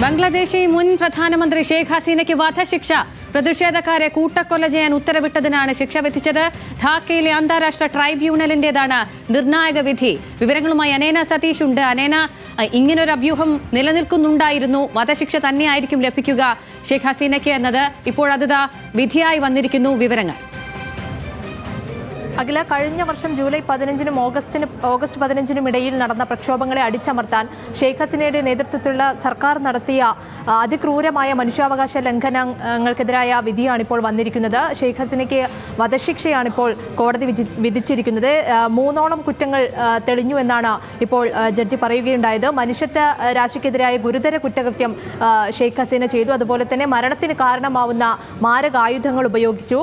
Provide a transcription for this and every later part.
ബംഗ്ലാദേശി മുൻ പ്രധാനമന്ത്രി ഷെയ്ഖ് ഹസീനയ്ക്ക് വധശിക്ഷ. പ്രതിഷേധക്കാരെ കൂട്ടക്കൊല ചെയ്യാൻ ഉത്തരവിട്ടതിനാണ് ശിക്ഷ വിധിച്ചത്. ധാക്കയിലെ അന്താരാഷ്ട്ര ട്രൈബ്യൂണലിന്റേതാണ് നിർണായക വിധി. വിവരങ്ങളുമായി അനേന സതീഷ് ഉണ്ട്. അനേന, ഇങ്ങനൊരു അഭ്യൂഹം നിലനിൽക്കുന്നുണ്ടായിരുന്നു. വധശിക്ഷ തന്നെയായിരിക്കും ലഭിക്കുക ഷെയ്ഖ് ഹസീനയ്ക്ക് എന്നത് ഇപ്പോഴത് വിധിയായി വന്നിരിക്കുന്നു. വിവരങ്ങൾ അഖില, കഴിഞ്ഞ വർഷം ജൂലൈ 15-നും ഓഗസ്റ്റ് 15-നും ഇടയിൽ നടന്ന പ്രക്ഷോഭങ്ങളെ അടിച്ചമർത്താൻ ഷെയ്ഖ് ഹസീനയുടെ നേതൃത്വത്തിലുള്ള സർക്കാർ നടത്തിയ അതിക്രൂരമായ മനുഷ്യാവകാശ ലംഘനങ്ങൾക്കെതിരായ വിധിയാണ് ഇപ്പോൾ വന്നിരിക്കുന്നത്. ഷെയ്ഖ് ഹസീനയ്ക്ക് വധശിക്ഷയാണ് ഇപ്പോൾ കോടതി വിധിച്ചിരിക്കുന്നത്. 3ഓളം കുറ്റങ്ങൾ തെളിഞ്ഞു എന്നാണ് ഇപ്പോൾ ജഡ്ജി പറയുകയുണ്ടായത്. മനുഷ്യത്വ രാശിക്കെതിരായ ഗുരുതര കുറ്റകൃത്യം ഷെയ്ഖ് ഹസീന ചെയ്തു. അതുപോലെ തന്നെ മരണത്തിന് കാരണമാവുന്ന മാരകായുധങ്ങൾ ഉപയോഗിച്ചു.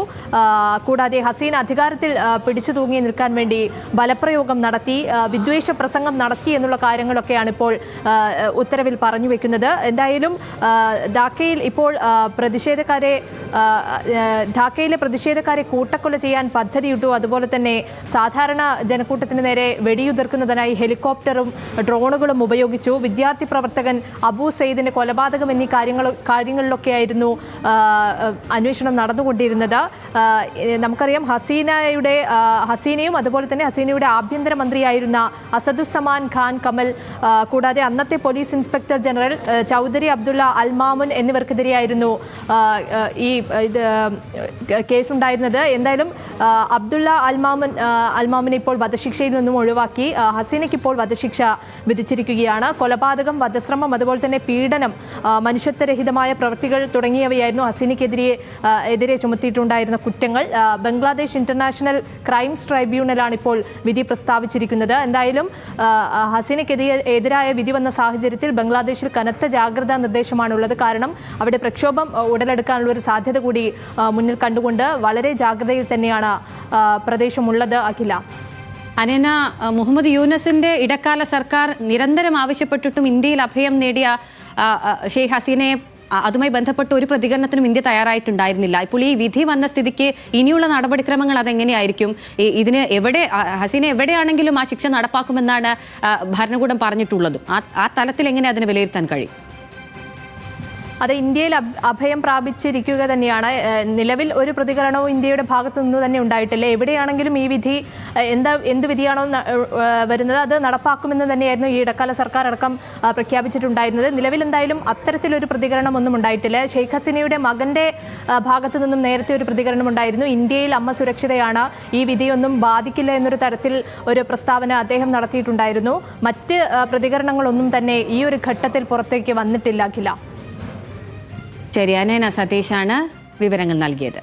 കൂടാതെ ഹസീന അധികാരത്തിൽ പിടിച്ചു തൂങ്ങി നിൽക്കാൻ വേണ്ടി ബലപ്രയോഗം നടത്തി, വിദ്വേഷ പ്രസംഗം നടത്തി എന്നുള്ള കാര്യങ്ങളൊക്കെയാണ് ഇപ്പോൾ ഉത്തരവിൽ പറഞ്ഞു വെക്കുന്നത്. എന്തായാലും ധാക്കയിൽ ഇപ്പോൾ ധാക്കയിലെ പ്രതിഷേധക്കാരെ കൂട്ടക്കൊല ചെയ്യാൻ പദ്ധതിയിട്ടു. അതുപോലെ തന്നെ സാധാരണ ജനക്കൂട്ടത്തിന് നേരെ വെടിയുതിർക്കുന്നതിനായി ഹെലികോപ്റ്ററും ഡ്രോണുകളും ഉപയോഗിച്ചു. വിദ്യാർത്ഥി പ്രവർത്തകൻ അബു സയ്യിദിന്റെ കൊലപാതകം എന്നീ കാര്യങ്ങളിലൊക്കെയായിരുന്നു അന്വേഷണം നടന്നുകൊണ്ടിരുന്നത്. നമുക്കറിയാം ഹസീനയും അതുപോലെ തന്നെ ഹസീനയുടെ ആഭ്യന്തരമന്ത്രിയായിരുന്ന അസദുസ്സമാൻ ഖാൻ കമൽ, കൂടാതെ അന്നത്തെ police inspector general Chowdhury Abdullah Al Mamun എന്നിവർക്കെതിരെയായിരുന്നു ഈ കേസുണ്ടായിരുന്നത്. എന്തായാലും അബ്ദുള്ള അൽമാമിനെ ഇപ്പോൾ വധശിക്ഷയിൽ നിന്നും ഒഴിവാക്കി. ഹസീനയ്ക്ക് ഇപ്പോൾ വധശിക്ഷ വിധിച്ചിരിക്കുകയാണ്. കൊലപാതകം, വധശ്രമം, അതുപോലെ തന്നെ പീഡനം, മനുഷ്യത്വരഹിതമായ പ്രവൃത്തികൾ തുടങ്ങിയവയായിരുന്നു ഹസീനയ്ക്കെതിരെ ചുമത്തിയിട്ടുണ്ടായിരുന്ന കുറ്റങ്ങൾ. ബംഗ്ലാദേശ് ഇന്റർനാഷണൽ ക്രൈംസ് ട്രൈബ്യൂണലാണ് ഇപ്പോൾ വിധി പ്രസ്താവിച്ചിരിക്കുന്നത്. എന്തായാലും ഹസീനയ്ക്കെതിരായ വിധി വന്ന സാഹചര്യത്തിൽ ബംഗ്ലാദേശിൽ കനത്ത ജാഗ്രതാ നിർദ്ദേശമാണുള്ളത്. കാരണം അവിടെ പ്രക്ഷോഭം ഉടലെടുക്കാനുള്ള ഒരു സാധ്യത കൂടി മുന്നിൽ കണ്ടുകൊണ്ട് വളരെ ജാഗ്രതയിൽ തന്നെയാണ് പ്രദേശമുള്ളത്. അഖില, അനേന, മുഹമ്മദ് യൂനസിന്റെ ഇടക്കാല സർക്കാർ നിരന്തരം ആവശ്യപ്പെട്ടിട്ടും ഇന്ത്യയിൽ അഭയം നേടിയ ഷെയ്ഖ് ഹസീനയെ അതുമായി ബന്ധപ്പെട്ട ഒരു പ്രതികരണത്തിനും ഇന്ത്യ തയ്യാറായിട്ടുണ്ടായിരുന്നില്ല. ഇപ്പോൾ ഈ വിധി വന്ന സ്ഥിതിക്ക് ഇനിയുള്ള നടപടിക്രമങ്ങൾ അതെങ്ങനെയായിരിക്കും? ഇതിന് ഹസീന എവിടെയാണെങ്കിലും ആ ശിക്ഷ നടപ്പാക്കുമെന്നാണ് ഭരണകൂടം പറഞ്ഞിട്ടുള്ളതും. ആ തലത്തിൽ എങ്ങനെ അതിനെ വിലയിരുത്താൻ കഴിയും? അത് ഇന്ത്യയിൽ അഭയം പ്രാപിച്ചിരിക്കുക തന്നെയാണ്. നിലവിൽ ഒരു പ്രതികരണവും ഇന്ത്യയുടെ ഭാഗത്തു നിന്ന് തന്നെ ഉണ്ടായിട്ടില്ല. എവിടെയാണെങ്കിലും ഈ വിധി എന്ത് വിധിയാണോ വരുന്നത് അത് നടപ്പാക്കുമെന്ന് തന്നെയായിരുന്നു ഈ ഇടക്കാല സർക്കാർ അടക്കം പ്രഖ്യാപിച്ചിട്ടുണ്ടായിരുന്നത്. നിലവിൽ എന്തായാലും അത്തരത്തിലൊരു പ്രതികരണം ഒന്നും ഉണ്ടായിട്ടില്ല. ഷെയ്ഖ് ഹസീനയുടെ മകന്റെ ഭാഗത്തു നിന്നും നേരത്തെ ഒരു പ്രതികരണം ഉണ്ടായിരുന്നു. ഇന്ത്യയിൽ അമ്മ സുരക്ഷിതയാണ്, ഈ വിധിയൊന്നും ബാധിക്കില്ല എന്നൊരു തരത്തിൽ ഒരു പ്രസ്താവന അദ്ദേഹം നടത്തിയിട്ടുണ്ടായിരുന്നു. മറ്റ് പ്രതികരണങ്ങളൊന്നും തന്നെ ഈ ഒരു ഘട്ടത്തിൽ പുറത്തേക്ക് വന്നിട്ടില്ല. അഖില, ശരി, അനേന സതീഷാണ് വിവരങ്ങൾ നൽകിയത്.